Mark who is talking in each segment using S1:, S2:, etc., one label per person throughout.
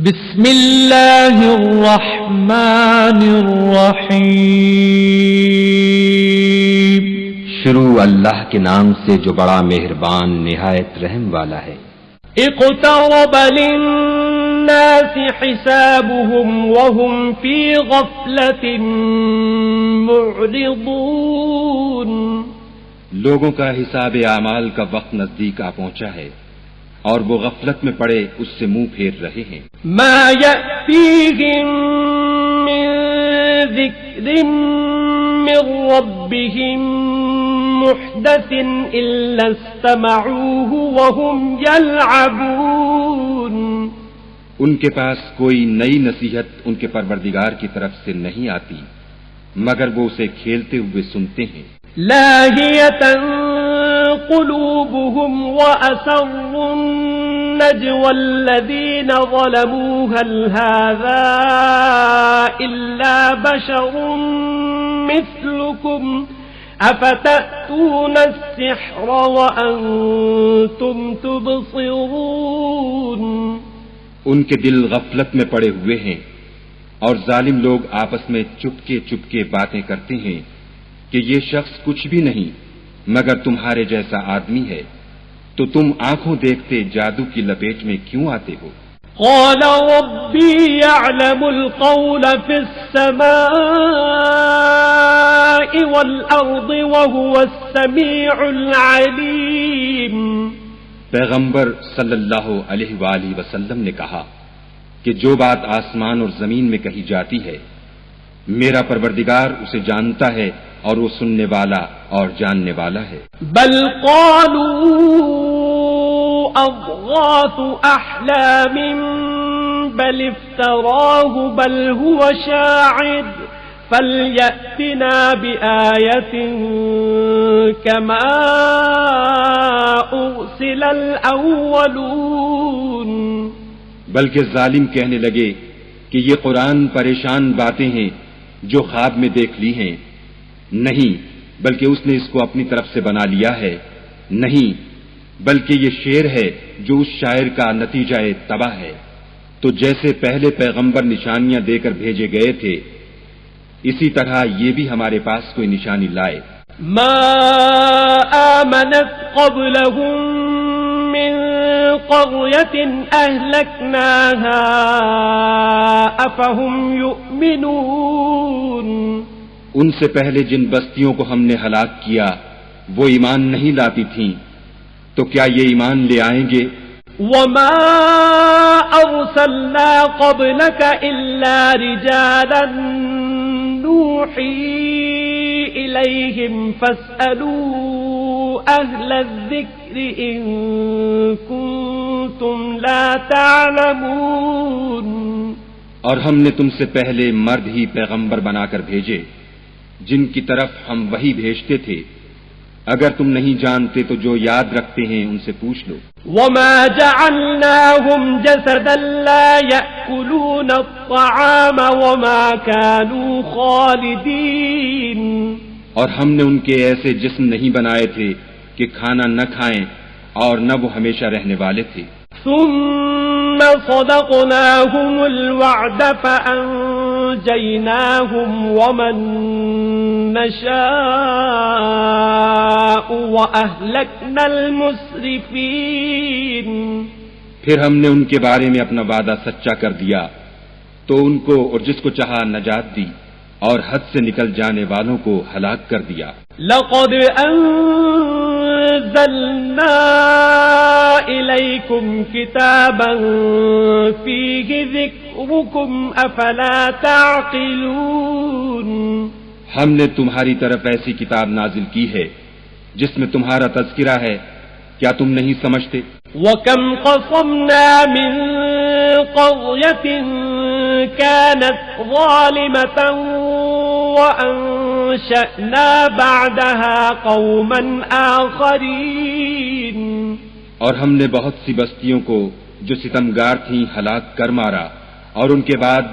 S1: بسم اللہ الرحمن الرحیم،
S2: شروع اللہ کے نام سے جو بڑا مہربان نہایت رحم والا ہے۔
S1: اقترب للناس حسابهم وهم في غفلة معرضون،
S3: لوگوں کا حساب اعمال کا وقت نزدیک آ پہنچا ہے اور وہ غفلت میں پڑے اس سے منہ پھیر رہے ہیں۔
S1: ما يأتيهم من ذکر من ربهم محدث إلا استمعوه وهم يلعبون،
S3: ان کے پاس کوئی نئی نصیحت ان کے پروردگار کی طرف سے نہیں آتی مگر وہ اسے کھیلتے ہوئے سنتے ہیں۔
S1: لاهية قلوبهم وأسروا النجوى الذين ظلموا هل هذا إلا بشر مثلكم أفتأتون السحر وأنتم تبصرون،
S3: ان کے دل غفلت میں پڑے ہوئے ہیں اور ظالم لوگ آپس میں چپکے چپکے باتیں کرتے ہیں کہ یہ شخص کچھ بھی نہیں مگر تمہارے جیسا آدمی ہے، تو تم آنکھوں دیکھتے جادو کی لپیٹ میں کیوں آتے ہو؟
S1: قال ربي يعلم القول في السماء والأرض وهو السميع العليم،
S3: پیغمبر صلی اللہ علیہ وآلہ وسلم نے کہا کہ جو بات آسمان اور زمین میں کہی جاتی ہے میرا پروردگار اسے جانتا ہے اور وہ سننے والا اور جاننے والا ہے۔
S1: بل قالوا اضغاث احلام بل افتراه بل هو شاعر فليأتنا بآية كما أرسل الأولون،
S3: بلکہ ظالم کہنے لگے کہ یہ قرآن پریشان باتیں ہیں جو خواب میں دیکھ لی ہیں، نہیں بلکہ اس نے اس کو اپنی طرف سے بنا لیا ہے، نہیں بلکہ یہ شعر ہے جو اس شاعر کا نتیجہ تباہ ہے۔ تو جیسے پہلے پیغمبر نشانیاں دے کر بھیجے گئے تھے اسی طرح یہ بھی ہمارے پاس کوئی نشانی لائے۔
S1: ما آمنت قبلهم من قرية أهلكناها أفهم يؤمنون،
S3: ان سے پہلے جن بستیوں کو ہم نے ہلاک کیا وہ ایمان نہیں لاتی تھیں تو کیا یہ ایمان لے آئیں گے؟
S1: وما أرسلنا قبلك إلا رجالا نوحي إليهم فاسألوا أهل الذكر إن كنتم لا تعلمون،
S3: اور ہم نے تم سے پہلے مرد ہی پیغمبر بنا کر بھیجے جن کی طرف ہم وہی بھیجتے تھے، اگر تم نہیں جانتے تو جو یاد رکھتے ہیں ان سے پوچھ لو۔
S1: وما جعلناهم جسدا لا يأكلون الطعام وما كانوا خالدين،
S3: اور ہم نے ان کے ایسے جسم نہیں بنائے تھے کہ کھانا نہ کھائیں اور نہ وہ ہمیشہ رہنے والے تھے۔
S1: ثم صدقناهم الوعد فأنجيناهم ومن نشاء وأهلكنا المسرفين،
S3: پھر ہم نے ان کے بارے میں اپنا وعدہ سچا کر دیا تو ان کو اور جس کو چاہا نجات دی اور حد سے نکل جانے والوں کو ہلاک کر دیا۔
S1: لقد أنزلنا إليكم كتابا فيه ذكركم أفلا تعقلون،
S3: ہم نے تمہاری طرف ایسی کتاب نازل کی ہے جس میں تمہارا تذکرہ ہے، کیا تم نہیں سمجھتے؟
S1: وَكَمْ قَصَمْنَا مِنْ قَرْيَةٍ كَانَتْ ظَالِمَةً وَأَنشَأْنَا بَعْدَهَا قَوْمًا آخَرِينَ،
S3: اور ہم نے بہت سی بستیوں کو جو ستمگار تھیں ہلاک کر مارا اور ان کے بعد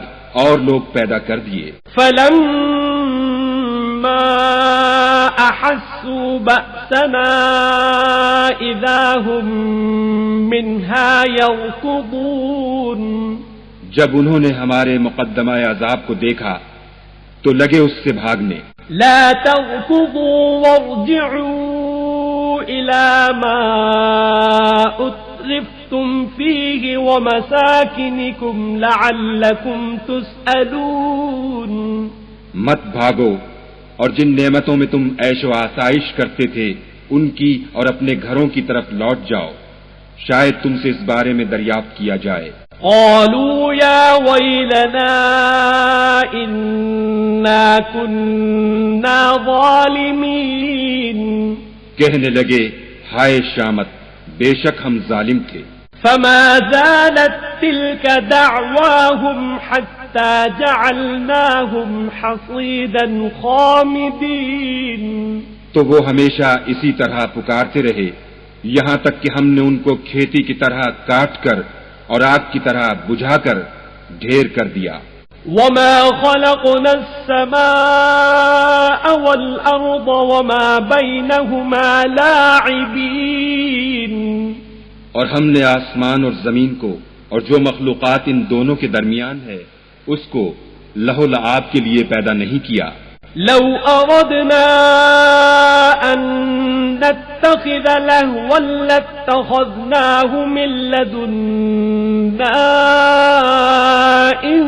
S3: اور لوگ پیدا کر دیے۔
S1: فَلَمَّا أَحَسُّوا بَأْسَنَا إِذَا هُمْ مِنْهَا يَرْكُضُونَ،
S3: جب انہوں نے ہمارے مقدمہ عذاب کو دیکھا تو لگے اس سے بھاگنے.
S1: لا تركضوا وارجعوا إلى ما أترفتم فيه ومساكنكم لعلكم تسألون.
S3: مت بھاگو اور جن نعمتوں میں تم عیش و آسائش کرتے تھے ان کی اور اپنے گھروں کی طرف لوٹ جاؤ، شاید تم سے اس بارے میں دریافت کیا جائے.
S1: قالوا يا ويلنا إنا كنا ظالمين.
S3: کہنے لگے ہائے شامت، بے شک ہم ظالم تھے.
S1: فما زالت تلك دعواهم حتى جعلناهم حصيدا خامدين.
S3: تو وہ ہمیشہ اسی طرح پکارتے رہے یہاں تک کہ ہم نے ان کو کھیتی کی طرح کاٹ کر اور آگ کی طرح بجھا کر ڈھیر کر دیا.
S1: وما خلقنا السماء والأرض وما بينهما لاعبين.
S3: اور ہم نے آسمان اور زمین کو اور جو مخلوقات ان دونوں کے درمیان ہے اس کو لہو لعاب کے لیے پیدا نہیں کیا.
S1: لو أردنا أن نتخذ لهوا لاتخذناه من لدنا إن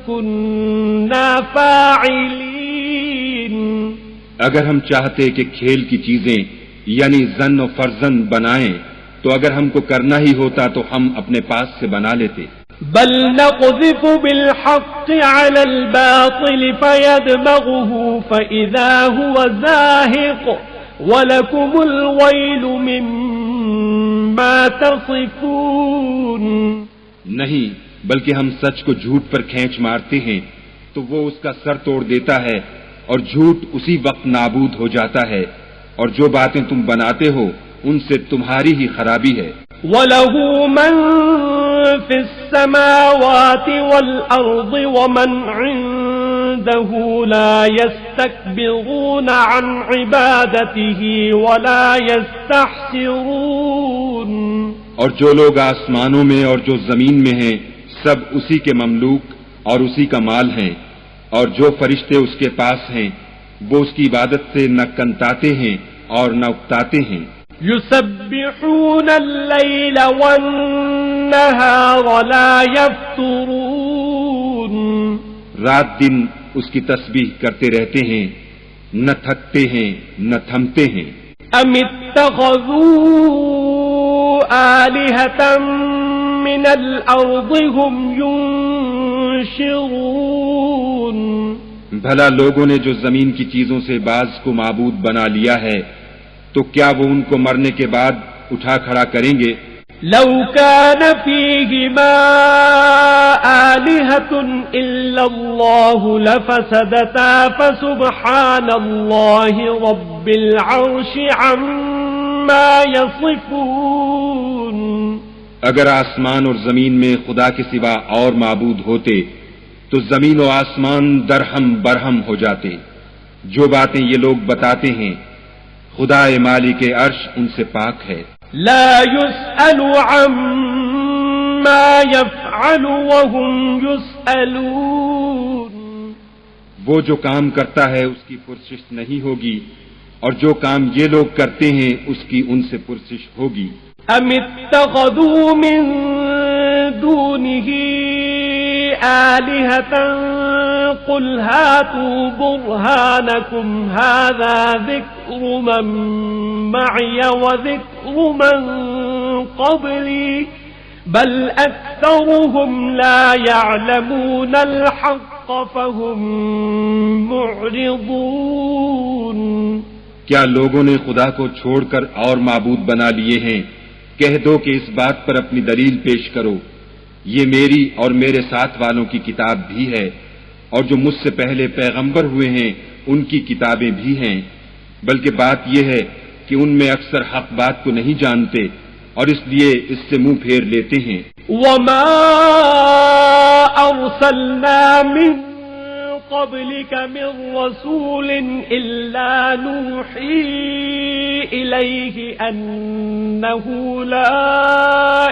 S1: كنا فاعلين.
S3: اگر ہم چاہتے کہ کھیل کی چیزیں یعنی زن و فرزند بنائیں تو اگر ہم کو کرنا ہی ہوتا تو ہم اپنے پاس سے بنا لیتے.
S1: بل نقذف بالحق على الباطل فيدمغه فإذا هو زاهق وَلَكُمُ الْوَيْلُ مِمَّا تَصِفُونَ.
S3: نہیں بلکہ ہم سچ کو جھوٹ پر کھینچ مارتے ہیں تو وہ اس کا سر توڑ دیتا ہے اور جھوٹ اسی وقت نابود ہو جاتا ہے اور جو باتیں تم بناتے ہو ان سے تمہاری ہی خرابی ہے.
S1: وَلَهُ مَن فِي السَّمَاوَاتِ وَالْأَرْضِ وَمَنْ عِندَهُ لَا يَسْتَكْبِرُونَ عَنْ عِبَادَتِهِ وَلَا يَسْتَحْسِرُونَ.
S3: اور جو لوگ آسمانوں میں اور جو زمین میں ہیں سب اسی کے مملوک اور اسی کا مال ہیں، اور جو فرشتے اس کے پاس ہیں وہ اس کی عبادت سے نہ کنتاتے ہیں اور نہ اکتاتے ہیں.
S1: يسبحون الليل والنهار لا يفترون.
S3: رات دن اس کی تسبیح کرتے رہتے ہیں، نہ تھکتے ہیں نہ تھمتے ہیں.
S1: ام اتخذوا آلهة من الأرض هم ينشرون.
S3: بھلا لوگوں نے جو زمین کی چیزوں سے بعض کو معبود بنا لیا ہے تو کیا وہ ان کو مرنے کے بعد اٹھا کھڑا کریں گے؟
S1: لو كان فيهما آلهة إلا الله لفسدتا فسبحان الله رب العرش عما يصفون.
S3: اگر آسمان اور زمین میں خدا کے سوا اور معبود ہوتے تو زمین و آسمان درہم برہم ہو جاتے. جو باتیں یہ لوگ بتاتے ہیں خدا مالک عرش ان سے پاک ہے.
S1: لا يسأل عما يفعل وهم يسألون.
S3: وہ جو کام کرتا ہے اس کی پرسش نہیں ہوگی اور جو کام یہ لوگ کرتے ہیں اس کی ان سے پرسش ہوگی.
S1: ام اتخذوا من دونه آلهة قل هاتوا برهانكم هذا ذكر من معي وذكر من قبلي بل أكثرهم لا يعلمون الحق فهم معرضون.
S3: کیا لوگوں نے خدا کو چھوڑ کر اور معبود بنا لیے ہیں؟ کہہ دو کہ اس بات پر اپنی دلیل پیش کرو. یہ میری اور میرے ساتھ والوں کی کتاب بھی ہے اور جو مجھ سے پہلے پیغمبر ہوئے ہیں ان کی کتابیں بھی ہیں، بلکہ بات یہ ہے کہ ان میں اکثر حق بات کو نہیں جانتے اور اس لیے اس سے منہ پھیر لیتے ہیں.
S1: وما أرسلنا من قبلك من رسول إلا نوحي إليه أنه لا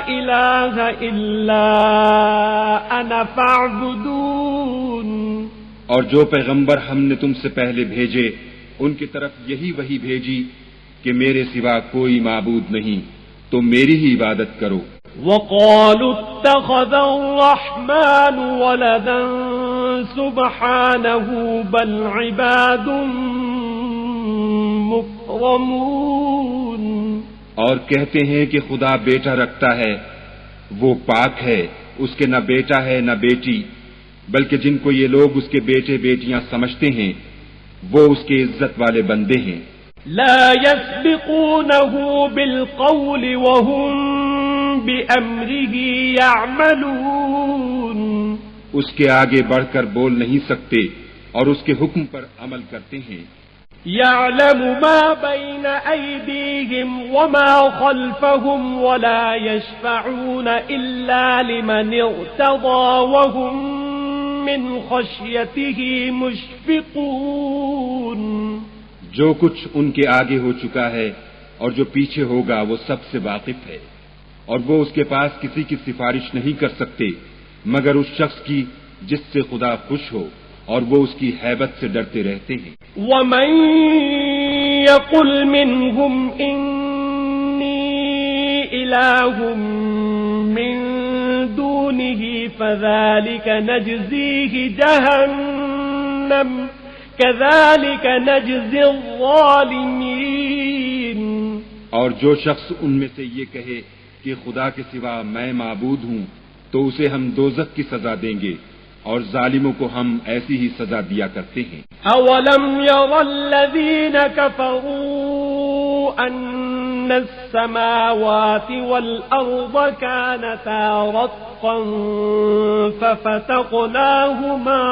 S1: إله إلا أنا فاعبدون.
S3: اور جو پیغمبر ہم نے تم سے پہلے بھیجے ان کی طرف یہی وحی بھیجی کہ میرے سوا کوئی معبود نہیں تو میری ہی عبادت کرو.
S1: وقالوا اتخذ الرحمن ولدا سبحانه بل عباد مكرمون.
S3: اور کہتے ہیں کہ خدا بیٹا رکھتا ہے، وہ پاک ہے، اس کے نہ بیٹا ہے نہ بیٹی، بلکہ جن کو یہ لوگ اس کے بیٹے بیٹیاں سمجھتے ہیں وہ اس کے عزت والے بندے ہیں.
S1: لا يسبقونه بالقول وهم بأمره يعملون.
S3: اس کے آگے بڑھ کر بول نہیں سکتے اور اس کے حکم پر عمل کرتے ہیں.
S1: يعلم ما بين أيديهم وما خلفهم ولا يشفعون إلا لمن ارتضى وهم من خشيته مشفقون.
S3: جو کچھ ان کے آگے ہو چکا ہے اور جو پیچھے ہوگا وہ سب سے واقف ہے، اور وہ اس کے پاس کسی کی سفارش نہیں کر سکتے مگر اس شخص کی جس سے خدا خوش ہو، اور وہ اس کی ہیبت سے ڈرتے رہتے ہیں.
S1: وَمَن يَقُلْ مِنْهُمْ إِنِّي إِلَٰهٌ مِّن دُونِهِ فَذَلِكَ نَجْزِيهِ جَهَنَّمَ كَذَلِكَ نَجْزِي الظَّالِمِينَ.
S3: اور جو شخص ان میں سے یہ کہے کہ خدا کے سوا میں معبود ہوں تو اسے ہم دوزخ کی سزا دیں گے، اور ظالموں کو ہم ایسی ہی سزا دیا کرتے ہیں.
S1: اولم ير الذين كفروا ان السماوات والارض كانتا رتقا ففتقناهما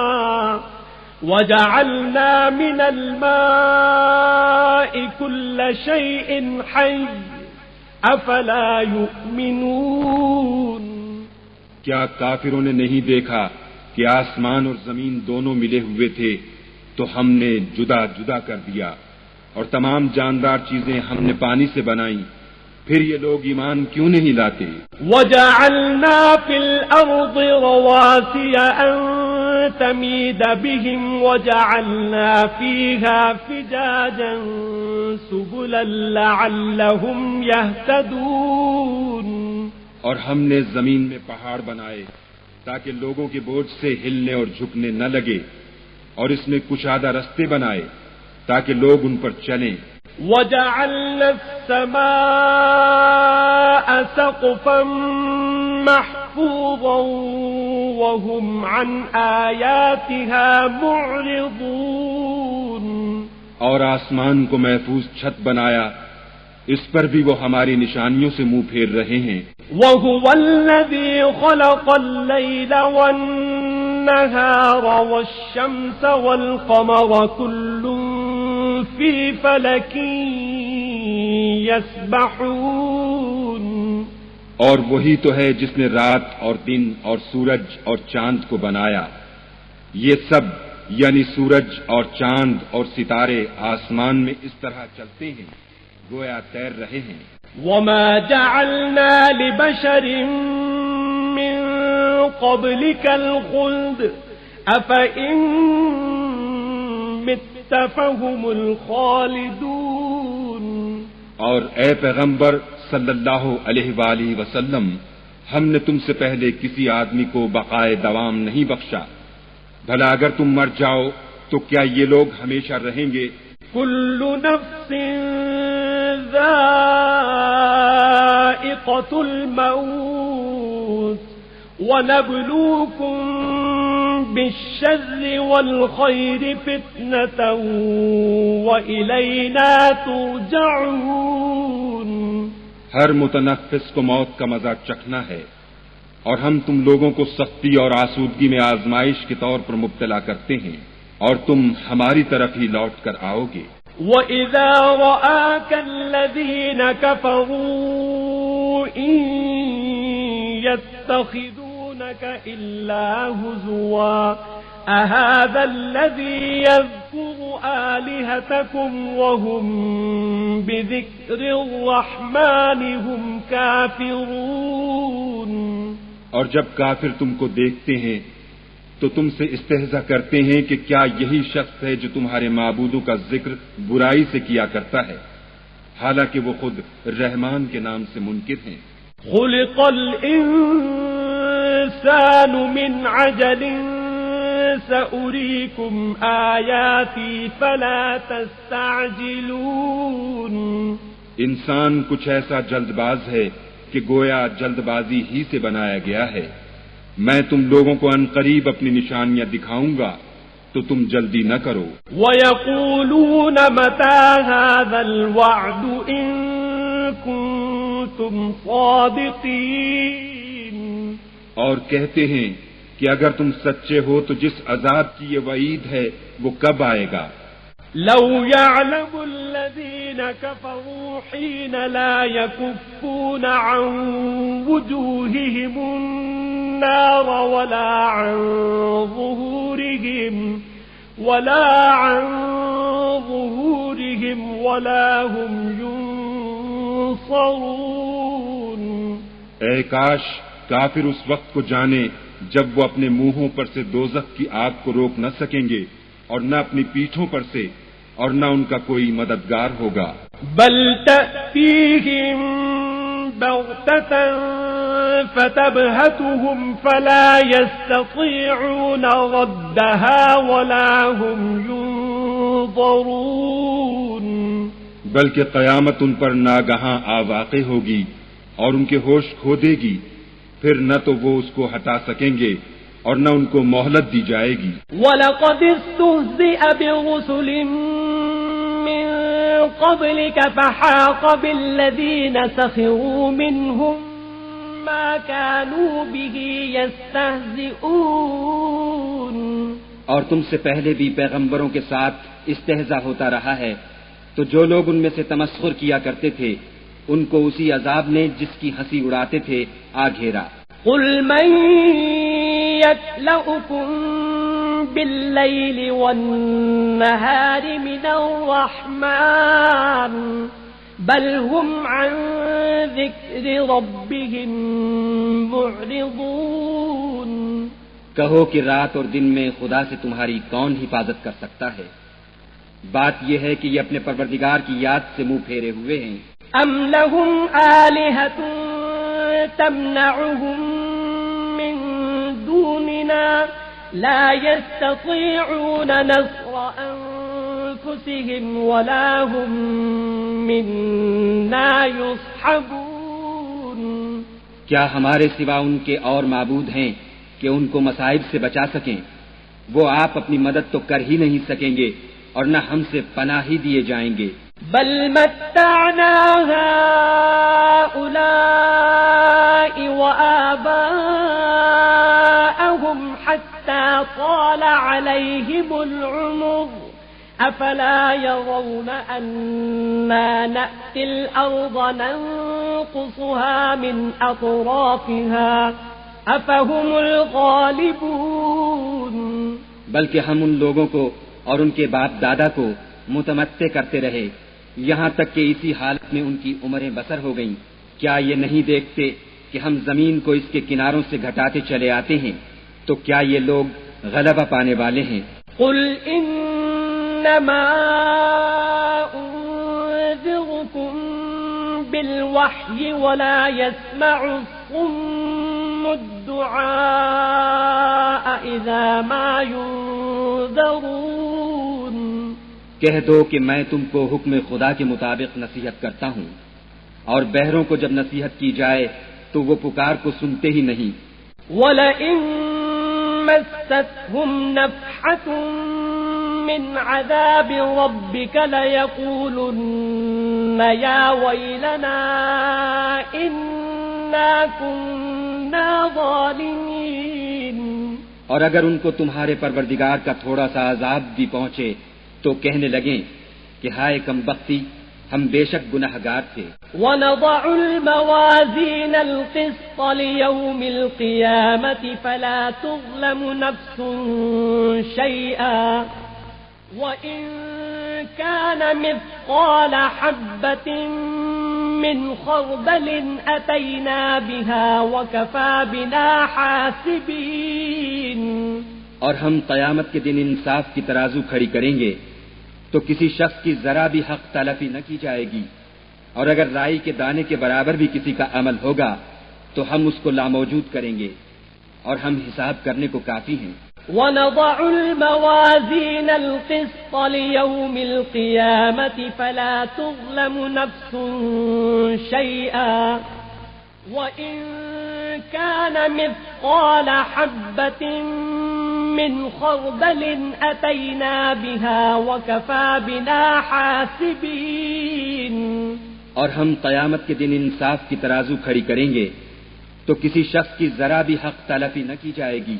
S1: وجعلنا من الماء كل شيء حي افلا يؤمنون.
S3: کیا کافروں نے نہیں دیکھا کہ آسمان اور زمین دونوں ملے ہوئے تھے تو ہم نے جدا جدا کر دیا، اور تمام جاندار چیزیں ہم نے پانی سے بنائیں، پھر یہ لوگ ایمان کیوں نہیں لاتے؟
S1: وَجَعَلْنَا فِي الْأَرْضِ رَوَاسِيَ أَن تَمِيدَ بِهِمْ وَجَعَلْنَا فِيهَا فِجَاجًا سُبُلًا لَعَلَّهُمْ يَهْتَدُونَ.
S3: اور ہم نے زمین میں پہاڑ بنائے تاکہ لوگوں کے بوجھ سے ہلنے اور جھکنے نہ لگے، اور اس میں کشادہ رستے بنائے تاکہ لوگ ان پر چلیں.
S1: وَجَعَلْنَا السَّمَاءَ سَقْفًا مَحْفُوظًا وَهُمْ عَنْ آيَاتِهَا مُعْرِضُونَ.
S3: اور آسمان کو محفوظ چھت بنایا، اس پر بھی وہ ہماری نشانیوں سے منہ پھیر رہے ہیں.
S1: وَهُوَ الَّذِي خَلَقَ اللَّيْلَ وَالنَّهَارَ وَالشَّمْسَ وَالْقَمَرَ كُلٌّ فِي فَلَكٍ يَسْبَحُونَ.
S3: اور وہی تو ہے جس نے رات اور دن اور سورج اور چاند کو بنایا، یہ سب یعنی سورج اور چاند اور ستارے آسمان میں اس طرح چلتے ہیں گویا تیر رہے ہیں.
S1: وَمَا جَعَلْنَا لِبَشَرٍ مِّن قَبْلِكَ الْخُلْدَ أَفَإِن مِّتَّ فَهُمُ الْخَالِدُونَ.
S3: اور اے پیغمبر صلی اللہ علیہ وآلہ وسلم، ہم نے تم سے پہلے کسی آدمی کو بقائے دوام نہیں بخشا، بھلا اگر تم مر جاؤ تو کیا یہ لوگ ہمیشہ رہیں گے؟
S1: كُلُّ نَفْسٍ ذَائِقَةُ الْمَوْتِ وَنَبْلُوكُم بِالشَّرِّ وَالْخَيْرِ فِتْنَةً وَإِلَيْنَا تُرْجَعُونَ.
S3: ہر متنفس کو موت کا مزہ چکھنا ہے، اور ہم تم لوگوں کو سختی اور آسودگی میں آزمائش کے طور پر مبتلا کرتے ہیں، اور تم ہماری طرف ہی لوٹ کر آؤ گے.
S1: وَإِذَا رَآكَ الَّذِينَ كَفَرُوا إِن يَتَّخِذُونَكَ إِلَّا هُزُوًا أَهَذَا الَّذِي يَذْكُرُ آلِهَتَكُمْ وَهُمْ بِذِكْرِ الرَّحْمَنِ هُمْ كَافِرُونَ.
S3: اور جب کافر تم کو دیکھتے ہیں تو تم سے استہزا کرتے ہیں کہ کیا یہی شخص ہے جو تمہارے معبودوں کا ذکر برائی سے کیا کرتا ہے، حالانکہ وہ خود رحمان کے نام سے منکر ہیں۔
S1: خلق الانسان من عجل سأريكم آياتي فلا تستعجلون۔
S3: انسان کچھ ایسا جلد باز ہے کہ گویا جلد بازی ہی سے بنایا گیا ہے۔ میں تم لوگوں کو عنقریب اپنی نشانیاں دکھاؤں گا تو تم جلدی نہ کرو۔
S1: وَيَقُولُونَ مَتَى هَذَا الْوَعْدُ إِن كُنتُمْ صَادِقِينَ۔
S3: اور کہتے ہیں کہ اگر تم سچے ہو تو جس عذاب کی یہ وعید ہے وہ کب آئے گا؟
S1: لو يعلم الذين كفروا حين لا يكفون عن وجوههم النار ولا عن ظهورهم ولا هم ينصرون۔
S3: اے کاش کافر اس وقت کو جانے جب وہ اپنے منہوں پر سے دوزخ کی آگ کو روک نہ سکیں گے اور نہ اپنی پیٹھوں پر سے، اور نہ ان کا کوئی مددگار ہوگا۔
S1: بل تأتيهم بغتة فتبهتهم فلا يستطيعون ردها ولا هم ينظرون۔
S3: بلکہ قیامت ان پر ناگہاں آ واقع ہوگی اور ان کے ہوش کھو دے گی، پھر نہ تو وہ اس کو ہٹا سکیں گے اور نہ ان کو مہلت دی جائے گی۔
S1: وَلَقَدِ اسْتُهْزِئَ بِرُسُلٍ مِّن قَبْلِكَ فَحَاقَ بِالَّذِينَ سَخِرُوا مِنْهُم مَّا كَانُوا بِهِ يَسْتَهْزِئُونَ۔
S4: اور تم سے پہلے بھی پیغمبروں کے ساتھ استہزاء ہوتا رہا ہے، تو جو لوگ ان میں سے تمسخر کیا کرتے تھے ان کو اسی عذاب نے جس کی ہنسی اڑاتے تھے آ گھیرا۔
S1: قُلْ مَن يَكْلَؤُكُم بِاللَّيْلِ وَالنَّهَارِ مِنَ الرَّحْمَنِ بَلْ هُمْ عَن ذِكْرِ رَبِّهِم مُّعْرِضُونَ۔
S4: کہو کہ رات اور دن میں خدا سے تمہاری کون حفاظت کر سکتا ہے؟ بات یہ ہے کہ یہ اپنے پروردگار کی یاد سے منہ پھیرے ہوئے ہیں۔
S1: أَمْ لَهُمْ آلِهَةٌ تَمْنَعُهُم مِّن دُونِنَا لَا يَسْتَطِيعُونَ نَصْرَ أَنفُسِهِمْ وَلَا هُم مِّنَّا يُصْحَبُونَ۔
S4: کیا ہمارے سوا ان کے اور معبود ہیں کہ ان کو مصائب سے بچا سکیں؟ وہ آپ اپنی مدد تو کر ہی نہیں سکیں گے اور نہ ہم سے پناہ ہی دیے جائیں گے۔
S1: بل متعنا هؤلاء وآباءهم حتى طال عليهم العمر أفلا يرون أنا نأتي الأرض ننقصها من أطرافها أفهم الغالبون۔
S4: بلکہ ہم ان لوگوں کو اور ان کے باپ دادا کو متمتع کرتے رہے یہاں تک کہ اسی حالت میں ان کی عمریں بسر ہو گئیں۔ کیا یہ نہیں دیکھتے کہ ہم زمین کو اس کے کناروں سے گھٹاتے چلے آتے ہیں؟ تو کیا یہ لوگ غلبہ پانے والے ہیں؟
S1: قل انما انذركم بالوحی ولا يسمع الصم الدعاء اذا ما ينذرون۔
S4: کہہ دو کہ میں تم کو حکم خدا کے مطابق نصیحت کرتا ہوں، اور بہروں کو جب نصیحت کی جائے تو وہ پکار کو سنتے ہی نہیں۔
S1: وَلَئِن مَسَّتْهُمْ نَفْحَةٌ مِّنْ عَذَابِ رَبِّكَ لَيَقُولُنَّ يَا وَيْلَنَا إِنَّا كُنَّا ظَالِمِينَ۔
S4: اور اگر ان کو تمہارے پروردگار کا تھوڑا سا عذاب بھی پہنچے تو کہنے لگیں کہ ہائے کم بختی، ہم بے شک گناہگار تھے۔
S1: وَنَضَعُ الْمَوَازِينَ الْقِسْطَ لِيَوْمِ الْقِيَامَةِ فَلَا تُظْلَمُ نَفْسٌ شَيْئًا وَإِن كَانَ مِثْقَالَ حَبَّةٍ من خردل أتينا بها وكفى بنا حاسبين.
S4: اور ہم قیامت کے دن انصاف کی ترازو کھڑی کریں گے تو کسی شخص کی ذرا بھی حق تلفی نہ کی جائے گی، اور اگر رائی کے دانے کے برابر بھی کسی کا عمل ہوگا تو ہم اس کو لاموجود کریں گے، اور ہم حساب کرنے کو کافی ہیں.
S1: وَنَضَعُ الْمَوَازِينَ الْقِسْطَ لِيَوْمِ الْقِيَامَةِ فَلَا تُظْلَمُ نَفْسٌ شَيْئًا وَإِنْ كَانَ مِثْقَالَ حَبَّةٍ مِّنْ خَرْدَلٍ أَتَيْنَا بِهَا وَكَفَى بِنَا حَاسِبِينَ.
S4: اور ہم قیامت کے دن انصاف کی ترازو کھڑی کریں گے تو کسی شخص کی ذرا بھی حق تلفی نہ کی جائے گی،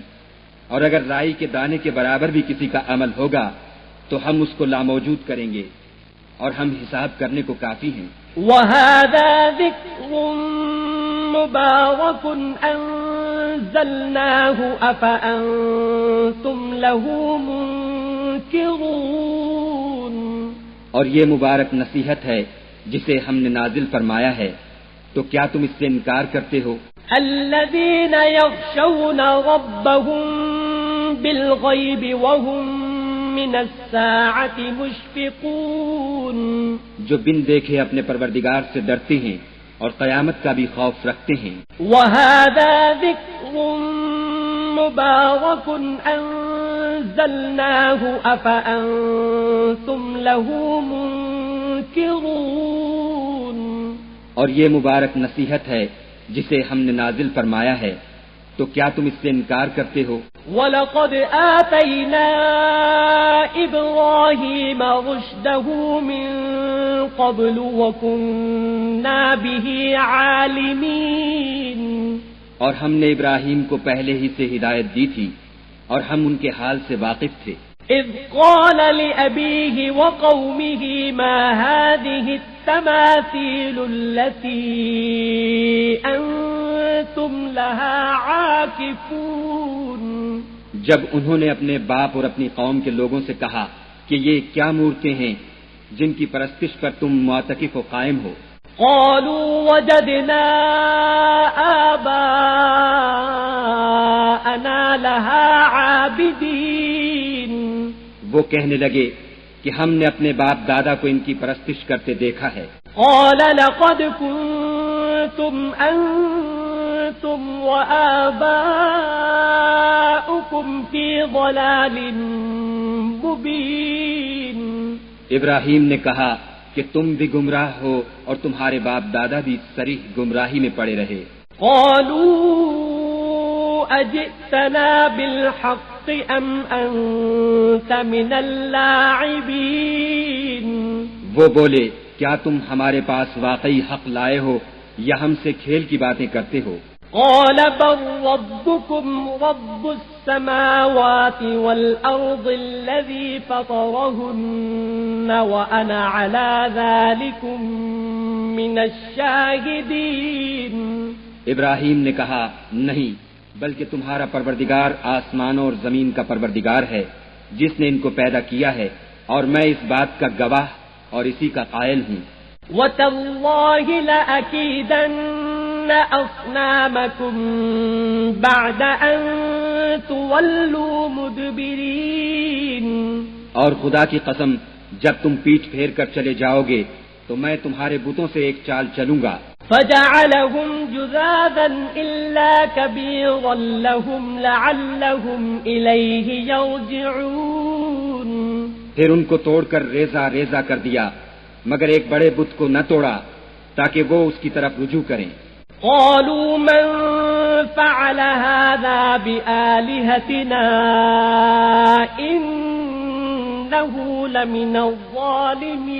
S4: اور اگر رائی کے دانے کے برابر بھی کسی کا عمل ہوگا تو ہم اس کو لاموجود کریں گے، اور ہم حساب کرنے کو کافی ہیں.
S1: وَهَذَا ذِكْرٌ مُبَارَكٌ أَنزَلْنَاهُ أَفَأَنْتُمْ لَهُ مُنْكِرُونَ.
S4: اور یہ مبارک نصیحت ہے جسے ہم نے نازل فرمایا ہے، تو کیا تم اس سے انکار کرتے ہو؟
S1: الذين يخشون ربهم بالغيب وهم من الساعة مشفقون.
S4: جو بن دیکھے اپنے پروردگار سے ڈرتے ہیں اور قیامت کا بھی خوف رکھتے ہیں.
S1: وهذا ذكر مبارك أنزلناه أفأنتم له منكرون.
S4: اور یہ مبارک نصیحت ہے جسے ہم نے نازل فرمایا ہے، تو کیا تم اس سے انکار کرتے ہو؟
S1: وَلَقَدْ آتَيْنَا إِبْرَاهِيمَ رُشْدَهُ مِنْ قَبْلُ وَكُنَّا بِهِ عَالِمِينَ.
S4: اور ہم نے ابراہیم کو پہلے ہی سے ہدایت دی تھی اور ہم ان کے حال سے واقف تھے.
S1: إِذْ قَالَ لِأَبِيهِ وَقَوْمِهِ مَا هَذِهِ التَّمَاثِيلُ الَّتِي أَنْتُمْ لَهَا عَاكِفُونَ.
S4: جب انہوں نے اپنے باپ اور اپنی قوم کے لوگوں سے کہا کہ یہ کیا مورتیں ہیں جن کی پرستش پر تم معتکف و قائم ہو.
S1: قالوا وجدنا آباءنا لها عابدين.
S4: وہ کہنے لگے کہ ہم نے اپنے باپ دادا کو ان کی پرستش کرتے دیکھا ہے.
S1: قال لقد كنتم أنتم وآباؤكم في ضلال مبين.
S4: ابراہیم نے کہا کہ تم بھی گمراہ ہو اور تمہارے باپ دادا بھی صریح گمراہی میں پڑے رہے.
S1: قالوا أجئتنا بالحق أم أنت من اللاعبين.
S4: وہ بولے کیا تم ہمارے پاس واقعی حق لائے ہو یا ہم سے کھیل کی باتیں کرتے ہو؟
S1: قال بل ربكم رب السماوات والأرض الذي فطرهن وأنا على ذلكم من الشاهدين.
S4: ابراہیم نے کہا نہیں، بلکہ تمہارا پروردگار آسمانوں اور زمین کا پروردگار ہے جس نے ان کو پیدا کیا ہے، اور میں اس بات کا گواہ اور اسی کا قائل ہوں.
S1: وَتَاللَّهِ لَأَكِيدَنَّ أَصْنَامَكُمْ بَعْدَ أَن تُوَلُّوا مُدْبِرِينَ.
S4: اور خدا کی قسم جب تم پیٹھ پھیر کر چلے جاؤ گے تو میں تمہارے بتوں سے ایک چال چلوں گا.
S1: فَجَعَلَهُمْ جُذَاذًا إِلَّا كَبِيرًا لَهُمْ لَعَلَّهُمْ إِلَيْهِ يَرْجِعُونَ.
S4: پھر ان کو توڑ کر ریزہ ریزہ کر دیا مگر ایک بڑے بت کو نہ توڑا تاکہ وہ اس کی طرف رجوع کریں.
S1: قالوا من فعل هذا بآلهتنا إنه لمن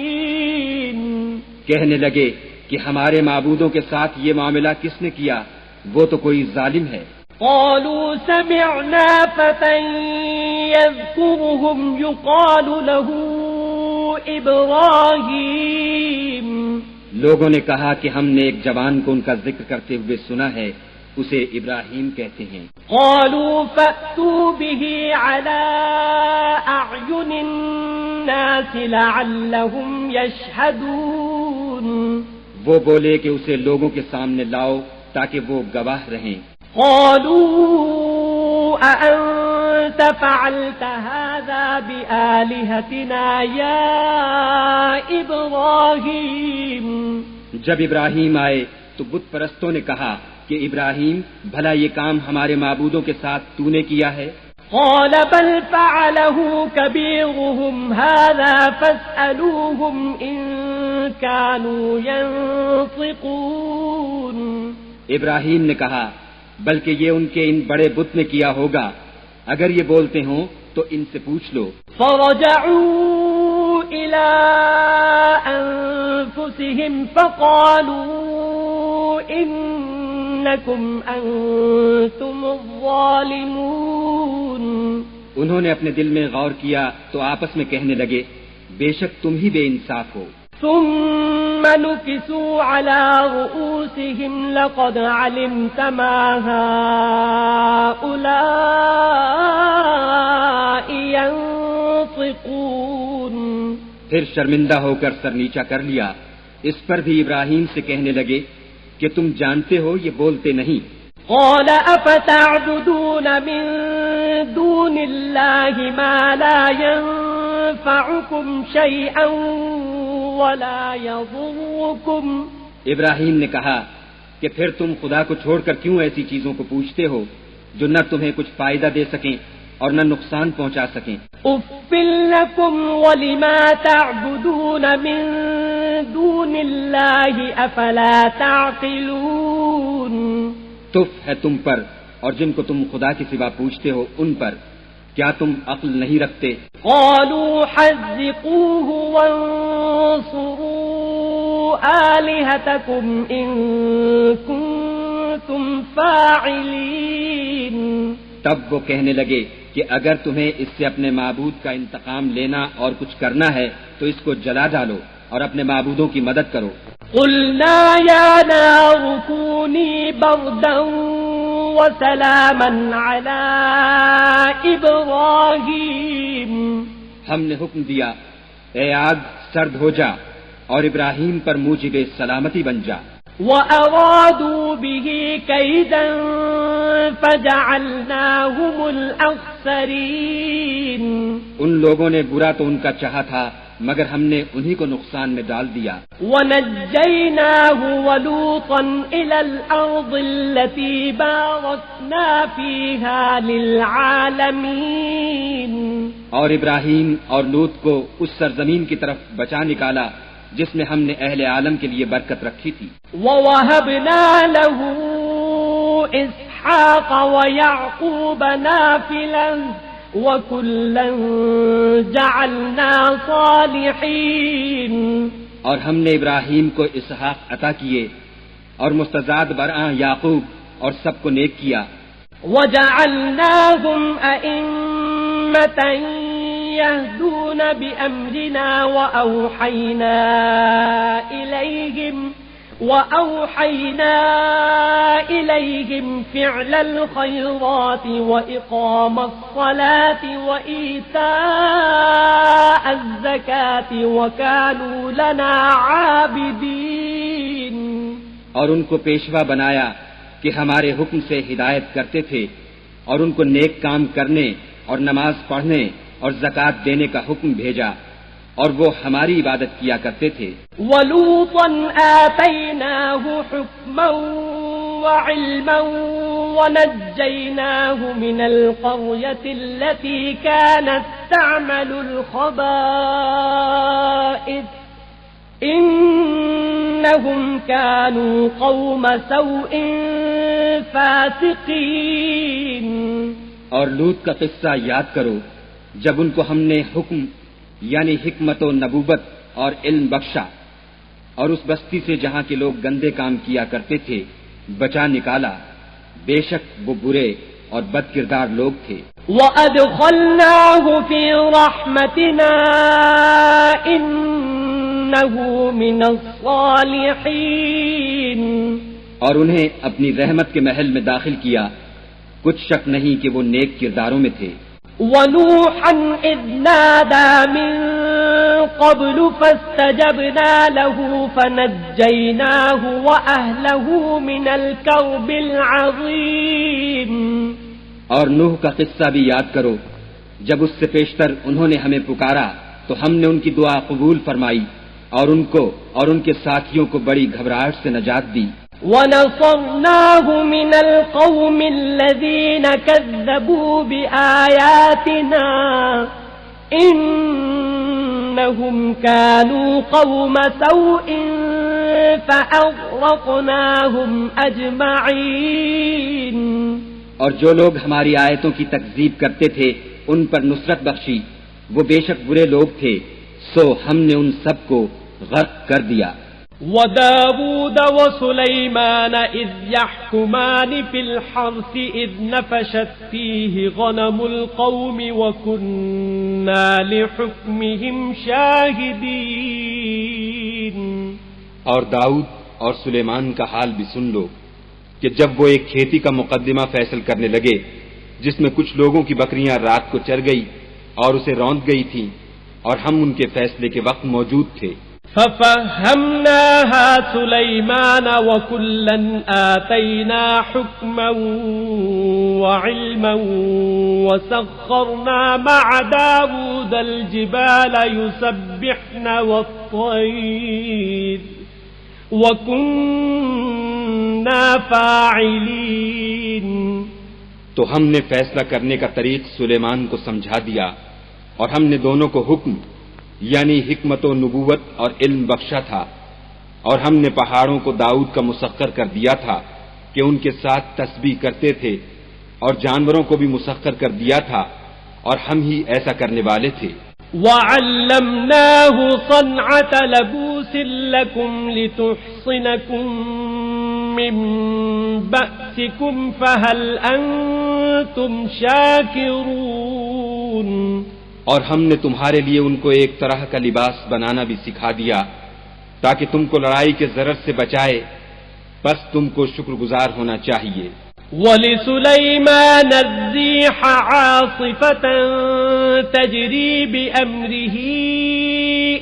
S1: الظالمين.
S4: کہنے لگے کہ ہمارے معبودوں کے ساتھ یہ معاملہ کس نے کیا، وہ تو کوئی ظالم ہے.
S1: قالوا سمعنا فتى يذكرهم يقال له إبراهيم.
S4: لوگوں نے کہا کہ ہم نے ایک جوان کو ان کا ذکر کرتے ہوئے سنا ہے، اسے ابراہیم کہتے ہیں.
S1: قالوا فأتوا به على أعين الناس لعلهم يشهدون.
S4: وہ بولے کہ اسے لوگوں کے سامنے لاؤ تاکہ وہ گواہ رہیں۔
S1: قالوا أأنت فعلت هذا بآلهتنا يا إبراهيم؟
S4: جب ابراہیم آئے تو بت پرستوں نے کہا کہ ابراہیم بھلا یہ کام ہمارے معبودوں کے ساتھ تو نے کیا ہے؟
S1: قال بل فعله كبيرهم هذا فاسألوهم إن كانوا ينطقون۔
S4: ابراہیم نے کہا بلکہ یہ ان کے ان بڑے بت نے کیا ہوگا، اگر یہ بولتے ہوں تو ان سے پوچھ لو۔
S1: فرجعوا إلى أنفسهم فقالوا إنكم أنتم الظالمون۔
S4: انہوں نے اپنے دل میں غور کیا تو آپس میں کہنے لگے بے شک تم ہی بے انصاف ہو۔
S1: ثم نكسوا على رؤوسهم لقد علمت ما هؤلاء ينطقون۔
S4: پھر شرمندہ ہو کر سر نیچا کر لیا، اس پر بھی ابراہیم سے کہنے لگے کہ تم جانتے ہو یہ بولتے نہیں۔
S1: قال أفتعبدون من دون الله ما لا ينفعكم شيئا ولا يضركم۔
S4: ابراہیم نے کہا کہ پھر تم خدا کو چھوڑ کر کیوں ایسی چیزوں کو پوچھتے ہو جو نہ تمہیں کچھ فائدہ دے سکیں اور نہ نقصان پہنچا سکیں۔
S1: أف لكم ولما تعبدون من دون الله أفلا تعقلون۔
S4: تف ہے تم پر اور جن کو تم خدا کے سوا پوچھتے ہو ان پر، کیا تم عقل نہیں رکھتے؟
S1: قالوا حذقوه وانصروا آلهتكم إن كنتم فاعلين۔
S4: تب وہ کہنے لگے کہ اگر تمہیں اس سے اپنے معبود کا انتقام لینا اور کچھ کرنا ہے تو اس کو جلا ڈالو اور اپنے معبودوں کی مدد کرو۔
S1: قلنا يا نار كوني بردا وسلاما على إبراهيم۔
S4: ہم نے حکم دیا اے آگ سرد ہو جا اور ابراہیم پر موجب سلامتی بن جا۔
S1: وأرادوا به كيدا فجعلناهم الأخسرين۔
S4: ان لوگوں نے برا تو ان کا چاہا تھا مگر ہم نے انہی کو نقصان میں ڈال دیا۔
S1: ونجيناه ولوطا إلى الأرض التي باركنا فيها للعالمين۔
S4: اور ابراہیم اور لوط کو اس سرزمین کی طرف بچا نکالا جس میں ہم نے اہل عالم کے لیے برکت رکھی تھی۔
S1: ووهبنا له إسحاق ويعقوب نافلة وكلا جعلنا صالحين۔
S4: اور ہم نے ابراہیم کو اسحاق عطا کیے اور مستزاد برآں یعقوب اور سب کو نیک کیا۔
S1: وجعلناهم أئمة يهدون بأمرنا وأوحينا إليهم فعل الخيرات وإقام الصلاة وإيتاء الزكاة وكانوا لنا عابدين۔
S4: اور ان کو پیشوا بنایا کہ ہمارے حکم سے ہدایت کرتے تھے اور ان کو نیک کام کرنے اور نماز پڑھنے اور زکوٰۃ دینے کا حکم بھیجا اور وہ ہماری عبادت کیا کرتے تھے۔
S1: وَلُوطًا آتَيْنَاهُ حُكْمًا وَعِلْمًا وَنَجَّيْنَاهُ مِنَ الْقَرْيَةِ الَّتِي كَانَتْ تَعْمَلُ الْخَبَائِثَ إِنَّهُمْ كَانُوا قَوْمَ سَوْءٍ فَاسِقِينَ۔
S4: اور لوط کا قصہ یاد کرو جب ان کو ہم نے حکم یعنی حکمت و نبوت اور علم بخشا اور اس بستی سے جہاں کے لوگ گندے کام کیا کرتے تھے بچا نکالا، بے شک وہ برے اور بد کردار لوگ تھے۔
S1: وَأَدْخَلْنَاهُ فِي رَحْمَتِنَا إِنَّهُ مِنَ الصَّالِحِينَ۔
S4: اور انہیں اپنی رحمت کے محل میں داخل کیا، کچھ شک نہیں کہ وہ نیک کرداروں میں تھے۔
S1: وَنُوحًا إِذْ نَادَى مِن قبل فاستجبنا له فنجيناه وأهله من الكرب العظيم۔
S4: اور نوح کا قصہ بھی یاد کرو، جب اس سے پیشتر انہوں نے ہمیں پکارا تو ہم نے ان کی دعا قبول فرمائی اور ان کو اور ان کے ساتھیوں کو بڑی گھبراہٹ سے نجات دی۔
S1: وَنَصَرْنَاهُ مِنَ الْقَوْمِ الَّذِينَ كَذَّبُوا بِآيَاتِنَا إِنَّهُمْ كَانُوا قَوْمَ سَوْءٍ فَأَغْرَقْنَاهُمْ أَجْمَعِينَ۔
S4: اور جو لوگ ہماری آیتوں کی تکذیب کرتے تھے ان پر نصرت بخشی، وہ بے شک برے لوگ تھے، سو ہم نے ان سب کو غرق کر دیا۔
S1: وَدَاوُودَ وَسُلَيْمَانَ إِذْ يَحْكُمَانِ فِي الْحَرْثِ إِذْ نَفَشَتْ فِيهِ غَنَمُ الْقَوْمِ وَكُنَّا لِحُكْمِهِمْ شَاهِدِينَ۔
S3: اور داؤد اور سلیمان کا حال بھی سن لو کہ جب وہ ایک کھیتی کا مقدمہ فیصل کرنے لگے جس میں کچھ لوگوں کی بکریاں رات کو چر گئی اور اسے روند گئی تھیں، اور ہم ان کے فیصلے کے وقت موجود تھے۔
S1: فَفَهَّمْنَاهَا سُلَيْمَانَ وَكُلًّا آتَيْنَا حُكْمًا وَعِلْمًا وَسَخَّرْنَا مَعَ دَاوُودَ الْجِبَالَ يُسَبِّحْنَ وَالطَّيْرَ وَكُنَّا فَاعِلِينَ۔
S3: تو ہم نے فیصلہ کرنے کا طریق سلیمان کو سمجھا دیا، اور ہم نے دونوں کو حکم یعنی حکمت و نبوت اور علم بخشا تھا، اور ہم نے پہاڑوں کو داؤد کا مسخر کر دیا تھا کہ ان کے ساتھ تسبیح کرتے تھے، اور جانوروں کو بھی مسخر کر دیا تھا، اور ہم ہی ایسا کرنے والے تھے۔
S1: وَعَلَّمْنَاهُ صَنْعَةَ لَبُوسٍ لَكُمْ لِتُحْصِنَكُمْ مِنْ بَأْسِكُمْ فَهَلْ أَنْتُمْ شَاكِرُونَ۔
S3: اور ہم نے تمہارے لیے ان کو ایک طرح کا لباس بنانا بھی سکھا دیا تاکہ تم کو لڑائی کے ضرر سے بچائے، بس تم کو شکر گزار ہونا چاہیے۔
S1: وَلِسُلَيْمَانَ الرِّيحَ عَاصِفَةً تَجْرِي بِأَمْرِهِ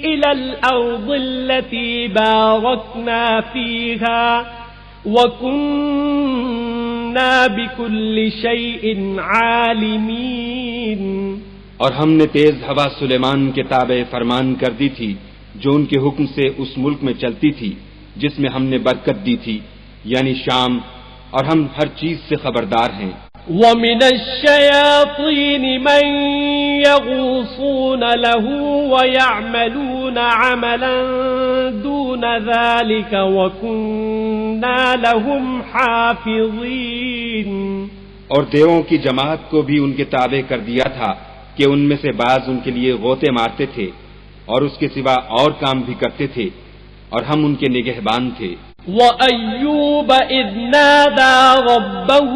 S1: إِلَى الْأَرْضِ الَّتِي بَارَكْنَا فِيهَا وَكُنَّا بِكُلِّ شَيْءٍ عَالِمِينَ۔
S3: اور ہم نے تیز ہوا سلیمان کے تابع فرمان کر دی تھی جو ان کے حکم سے اس ملک میں چلتی تھی جس میں ہم نے برکت دی تھی، یعنی شام، اور ہم ہر چیز سے خبردار ہیں۔
S1: وَمِنَ الشَّيَاطِينِ مَن يَغُوصُونَ لَهُ وَيَعْمَلُونَ عَمَلًا دُونَ ذَلِكَ وَكُنَّا لَهُمْ حَافِظِينَ۔
S3: اور دیووں کی جماعت کو بھی ان کے تابع کر دیا تھا کہ ان میں سے بعض ان کے لیے غوطے مارتے تھے اور اس کے سوا اور کام بھی کرتے تھے، اور ہم ان کے نگہبان تھے۔
S1: وَأَيُّوبَ إِذْ نَادَى رَبَّهُ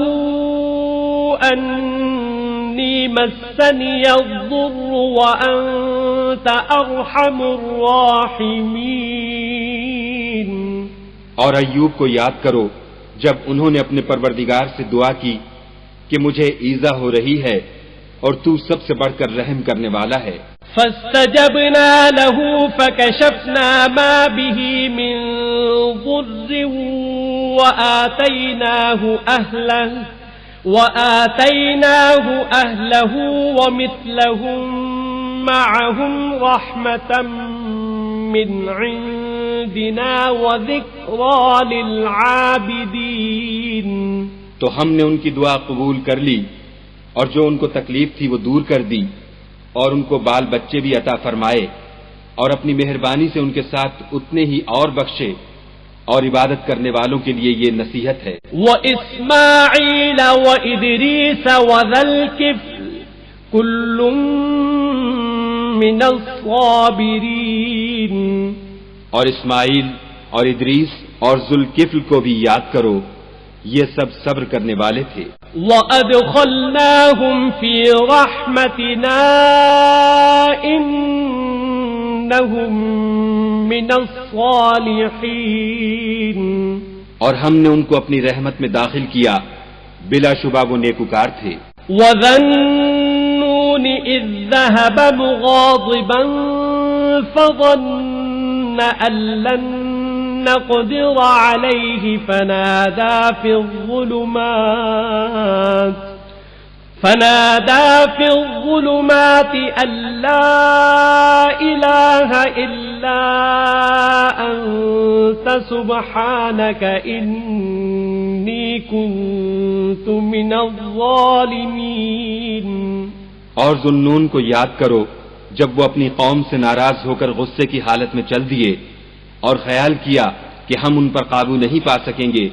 S1: أَنِّي مَسَّنِيَ الضُّرُّ وَأَنْتَ أَرْحَمُ الرَّاحِمِينَ۔
S3: اور ایوب کو یاد کرو جب انہوں نے اپنے پروردگار سے دعا کی کہ مجھے ایذا ہو رہی ہے اور تو سب سے بڑھ کر رحم کرنے والا ہے۔
S1: فاستجبنا له فكشفنا ما به من ضر وآتيناه أهله ومثلهم معهم رحمة من عندنا وذكرى للعابدين۔
S3: تو ہم نے ان کی دعا قبول کر لی اور جو ان کو تکلیف تھی وہ دور کر دی، اور ان کو بال بچے بھی عطا فرمائے، اور اپنی مہربانی سے ان کے ساتھ اتنے ہی اور بخشے، اور عبادت کرنے والوں کے لیے یہ نصیحت ہے۔
S1: وَإِسْمَاعِيلَ وَإِدْرِيسَ وَذَا الْكِفْلِ كُلٌّ مِّنَ الصَّابِرِينَ۔
S3: اور اسماعیل اور ادریس اور ذوالکفل کو بھی یاد کرو، یہ سب صبر کرنے والے تھے۔
S1: وَأَدْخَلْنَاهُمْ فِي رَحْمَتِنَا إِنَّهُمْ مِنَ الصَّالِحِينَ۔
S3: اور ہم نے ان کو اپنی رحمت میں داخل کیا، بلا شبہ وہ نیکوکار تھے۔
S1: وَذَا النُّونِ إِذ ذَّهَبَ مُغَاضِبًا فظن أن لن نقدر عليه فنادى في الظلمات أن لا إله إلا أنت سبحانك إني كنت من الظالمين.
S3: اور ذوالنون کو یاد کرو جب وہ اپنی قوم سے ناراض ہو کر غصے کی حالت میں چل دیے اور خیال کیا کہ ہم ان پر قابو نہیں پا سکیں گے.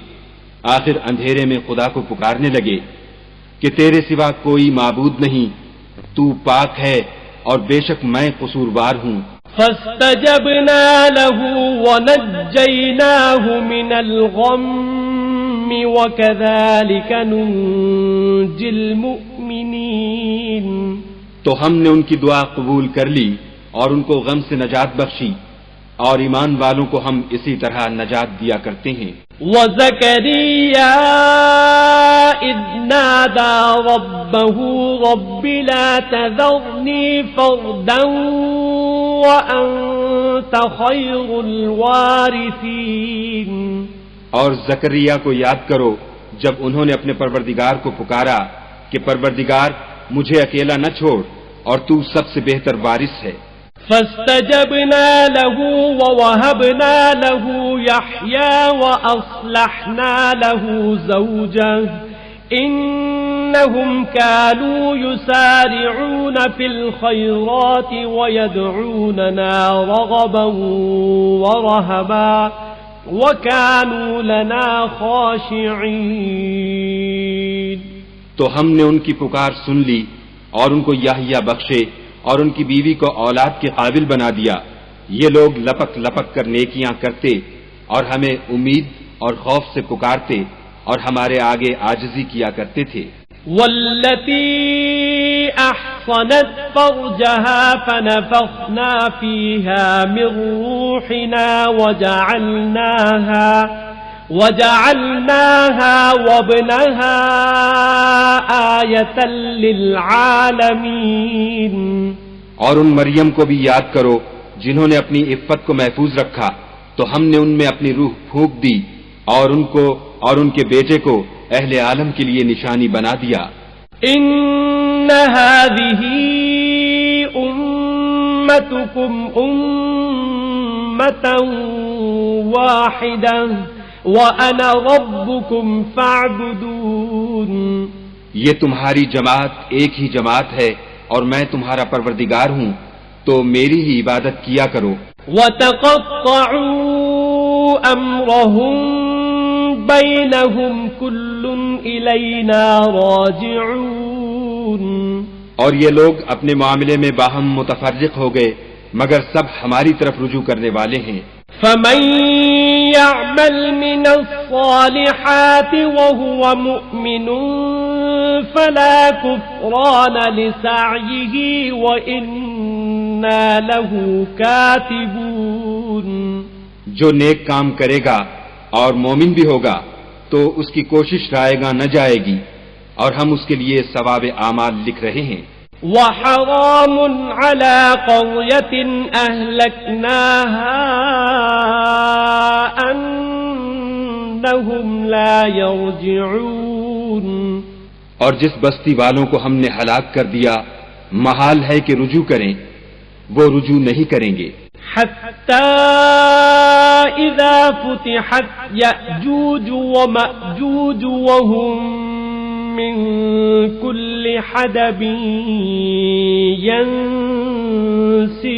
S3: آخر اندھیرے میں خدا کو پکارنے لگے کہ تیرے سوا کوئی معبود نہیں، تو پاک ہے اور بے شک میں قصوروار ہوں.
S1: فاستجبنا له ونجيناه من الغم وكذلك ننجي المؤمنين.
S3: تو ہم نے ان کی دعا قبول کر لی اور ان کو غم سے نجات بخشی، اور ایمان والوں کو ہم اسی طرح نجات دیا کرتے ہیں.
S1: وَزَكَرِيَّا إِذْ نَادَى رَبَّهُ رَبِّ لَا تَذَرْنِي فَرْدًا وَأَنْتَ خَيْرُ الْوَارِثِينَ.
S3: اور زکریا کو یاد کرو جب انہوں نے اپنے پروردگار کو پکارا کہ پروردگار مجھے اکیلا نہ چھوڑ اور تو سب سے بہتر وارث ہے.
S1: فاستجبنا له ووهبنا له يحيى وأصلحنا له زوجه إنهم كانوا يسارعون في الخيرات ويدعوننا رغبا ورهبا وكانوا لنا خاشعين.
S3: تو ہم نے ان کی پکار سن لی اور ان کو یحییٰ بخشے اور ان کی بیوی کو اولاد کے قابل بنا دیا. یہ لوگ لپک لپک کر نیکیاں کرتے اور ہمیں امید اور خوف سے پکارتے اور ہمارے آگے عاجزی کیا کرتے تھے.
S1: والتي أحصنت فرجها فنفخنا فيها من روحنا وجعلناها وابنها آية للعالمين.
S3: اور ان مریم کو بھی یاد کرو جنہوں نے اپنی عفت کو محفوظ رکھا تو ہم نے ان میں اپنی روح پھونک دی اور ان کو اور ان کے بیٹے کو اہل عالم کے لیے نشانی بنا دیا.
S1: ان هذه امتكم امة واحدة وَأَنَا رَبُّكُمْ فَاعْبُدُونِ.
S3: یہ تمہاری جماعت ایک ہی جماعت ہے اور میں تمہارا پروردگار ہوں تو میری ہی عبادت کیا کرو.
S1: وَتَقَطَّعُوا أَمْرَهُمْ بَيْنَهُمْ كُلٌّ إِلَيْنَا رَاجِعُونَ.
S3: اور یہ لوگ اپنے معاملے میں باہم متفرق ہو گئے مگر سب ہماری طرف رجوع کرنے والے ہیں.
S1: فَمَن يَعْمَلْ مِنَ الصَّالِحَاتِ وَهُوَ مُؤْمِنٌ فَلَا كُفْرَانَ لِسَعْيِهِ وَإِنَّا لَهُ كَاتِبُونَ.
S3: جو نیک کام کرے گا اور مومن بھی ہوگا تو اس کی کوشش رائے گا نہ جائے گی اور ہم اس کے لیے ثواب اعمال لکھ رہے ہیں.
S1: وَحَرَامٌ عَلَى قَرْيَةٍ أَهْلَكْنَاهَا أَنَّهُمْ لَا يَرْجِعُونَ.
S3: اور جس بستی والوں کو ہم نے ہلاک کر دیا محال ہے کہ رجوع کریں، وہ رجوع نہیں کریں گے.
S1: حَتَّى إِذَا فُتِحَتْ يَأْجُوجُ وَمَأْجُوجُ وَهُمْ من كل حدب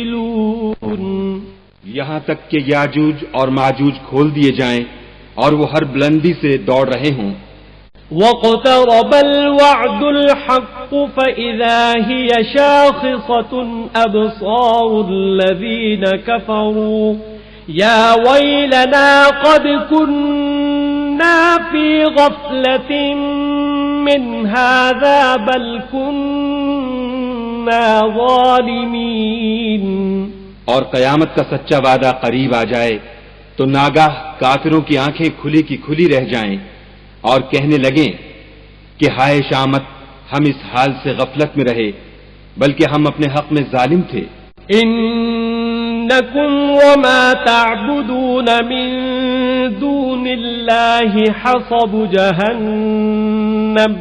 S1: ينسلون.
S3: یہاں تک کہ یاجوج اور ماجوج کھول دیے جائیں اور وہ ہر بلندی سے دوڑ رہے ہوں.
S1: واقترب الوعد الحق فإذا هي شاخصة أبصار الذين كفروا يا ويلنا قد كنا في غفلة من هذا بل كنا ظالمين.
S3: اور قیامت کا سچا وعدہ قریب آ جائے تو ناگاہ کافروں کی آنکھیں کھلی کی کھلی رہ جائیں اور کہنے لگیں کہ ہائے شامت، ہم اس حال سے غفلت میں رہے بلکہ ہم اپنے حق میں ظالم تھے.
S1: إن إنكم وما تعبدون من دون الله حصب جهنم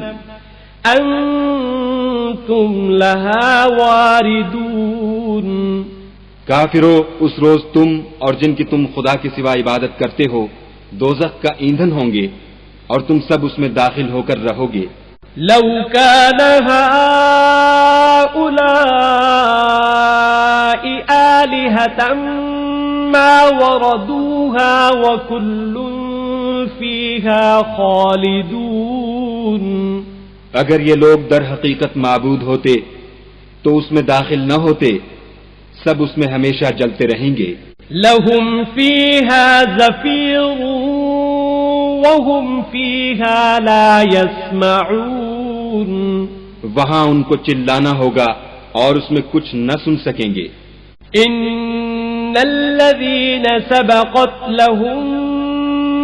S1: أنتم لها واردون.
S3: کافرو، اس روز تم اور جن کی تم خدا کے سوا عبادت کرتے ہو دوزخ کا ایندھن ہوں گے اور تم سب اس میں داخل ہو کر رہو گے.
S1: لو كان هؤلاء آلهة ما وردوها وكل فيها خالدون.
S3: اگر یہ لوگ در حقیقت معبود ہوتے تو اس میں داخل نہ ہوتے، سب اس میں ہمیشہ جلتے رہیں گے.
S1: لهم فيها زفير وهم فيها لا يسمعون.
S3: وہاں ان کو چلانا ہوگا اور اس میں کچھ نہ سن سکیں گے.
S1: ان الذين سبقت لهم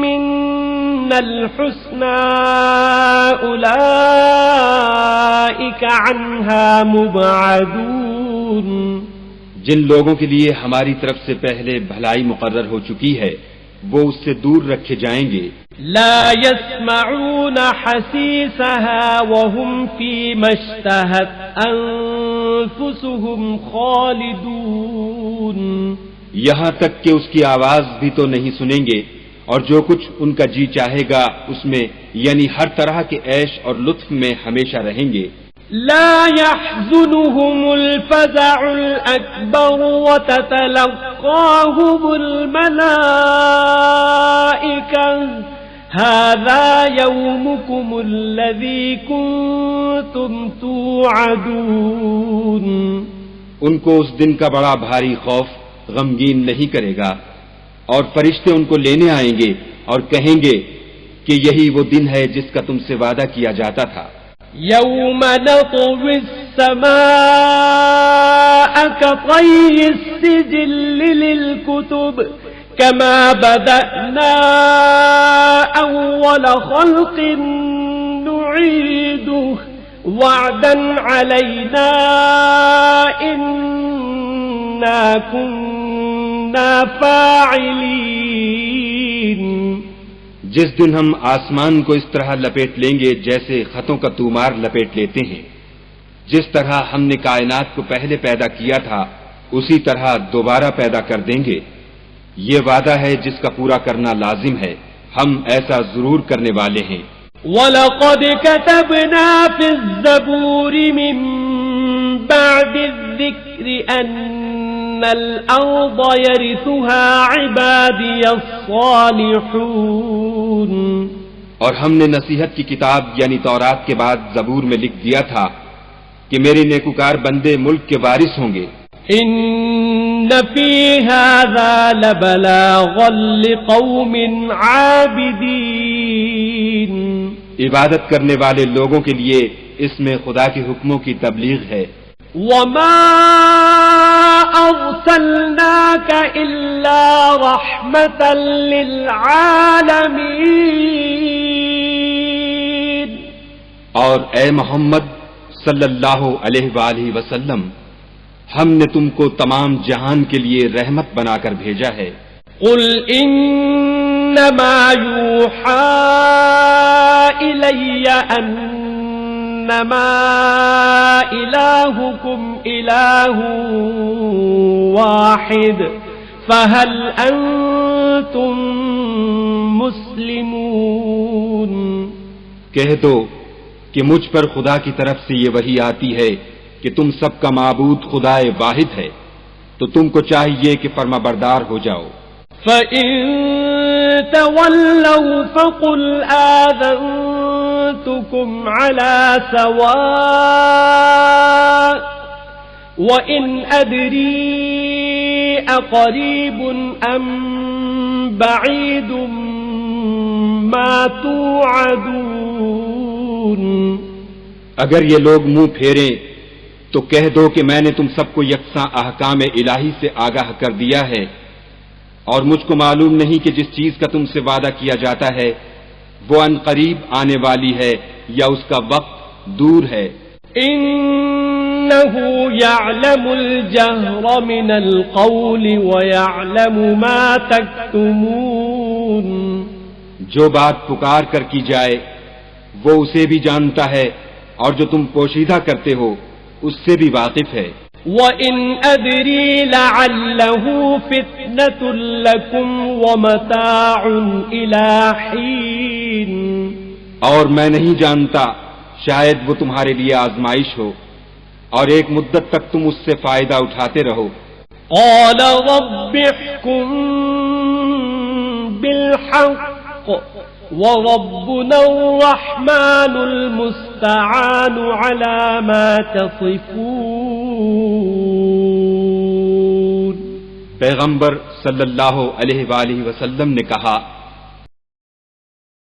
S1: من الحسنى اولئك عنها مبعدون.
S3: جن لوگوں کے لیے ہماری طرف سے پہلے بھلائی مقرر ہو چکی ہے وہ اس سے دور رکھے جائیں گے.
S1: لا يسمعون حسيسها وهم فيما اشتهت أنفسهم خالدون.
S3: یہاں تک کہ اس کی آواز بھی تو نہیں سنیں گے اور جو کچھ ان کا جی چاہے گا اس میں، یعنی ہر طرح کے عیش اور لطف میں ہمیشہ رہیں گے.
S1: لا يحزنهم الفزع الأكبر وتتلقاهم الملائكة هذا يومكم الذي كنتم توعدون.
S3: ان کو اس دن کا بڑا بھاری خوف غمگین نہیں کرے گا اور فرشتے ان کو لینے آئیں گے اور کہیں گے کہ یہی وہ دن ہے جس کا تم سے وعدہ کیا جاتا تھا.
S1: يوم نطوي السماء كطي السجل للكتب كما بدأنا أول خلق نعيده وعدا علينا إنا كنا فاعلين.
S3: جس دن ہم آسمان کو اس طرح لپیٹ لیں گے جیسے خطوں کا تومار لپیٹ لیتے ہیں، جس طرح ہم نے کائنات کو پہلے پیدا کیا تھا اسی طرح دوبارہ پیدا کر دیں گے. یہ وعدہ ہے جس کا پورا کرنا لازم ہے، ہم ایسا ضرور کرنے والے ہیں.
S1: وَلَقَدْ كَتَبْنَا فِي الزَّبُورِ مِن بَعْدِ الذِّكْرِ أَنَّ الْأَرْضَ يَرِثُهَا عِبَادِيَ الصَّالِحُونَ.
S3: اور ہم نے نصیحت کی کتاب یعنی تورات کے بعد زبور میں لکھ دیا تھا کہ میرے نیکوکار بندے ملک کے وارث ہوں گے.
S1: إن في هذا لبلاغا لقوم عابدين.
S3: عبادت کرنے والے لوگوں کے لیے اس میں خدا کے حکموں کی تبلیغ ہے.
S1: وما أرسلناك إلا رحمة للعالمين.
S3: اور اے محمد صلی اللہ علیہ وآلہ وسلم، ہم نے تم کو تمام جہان کے لیے رحمت بنا کر بھیجا ہے.
S1: قل انما يوحى الي انما الهكم اله واحد فهل انتم مسلمون.
S3: کہہ دو کہ مجھ پر خدا کی طرف سے یہ وحی آتی ہے کہ تم سب کا معبود خدائے واحد ہے، تو تم کو چاہیے کہ فرما بردار ہو جاؤ.
S1: فَإِن تَوَلَّوْا فَقُلْ آذَنْتُكُمْ عَلَى سَوَاءٍ وَإِنْ أَدْرِي أَقَرِيبٌ أَمْ بَعِيدٌ مَا تُوعَدُونَ.
S3: اگر یہ لوگ منہ پھیریں تو کہہ دو کہ میں نے تم سب کو یکساں احکام الہی سے آگاہ کر دیا ہے، اور مجھ کو معلوم نہیں کہ جس چیز کا تم سے وعدہ کیا جاتا ہے وہ ان قریب آنے والی ہے یا اس کا وقت دور ہے.
S1: إن إنه يعلم الجهر من القول ويعلم ما تكتمون.
S3: جو بات پکار کر کی جائے وہ اسے بھی جانتا ہے اور جو تم پوشیدہ کرتے ہو اس سے بھی واقف ہے.
S1: وَإِنْ أَدْرِي لَعَلَّهُ فِتْنَةٌ لَكُمْ وَمَتَاعٌ إِلَى حِينٍ.
S3: اور میں نہیں جانتا، شاید وہ تمہارے لیے آزمائش ہو اور ایک مدت تک تم اس سے فائدہ اٹھاتے رہو.
S1: قَالَ رَبِّ احْكُم بِالْحَقِّ وَرَبُّنَا الرَّحْمَنُ الْمُسْتَعَانُ عَلَى مَا تَصِفُونَ.
S3: پیغمبر صلی اللہ علیہ وآلہ وسلم نے کہا،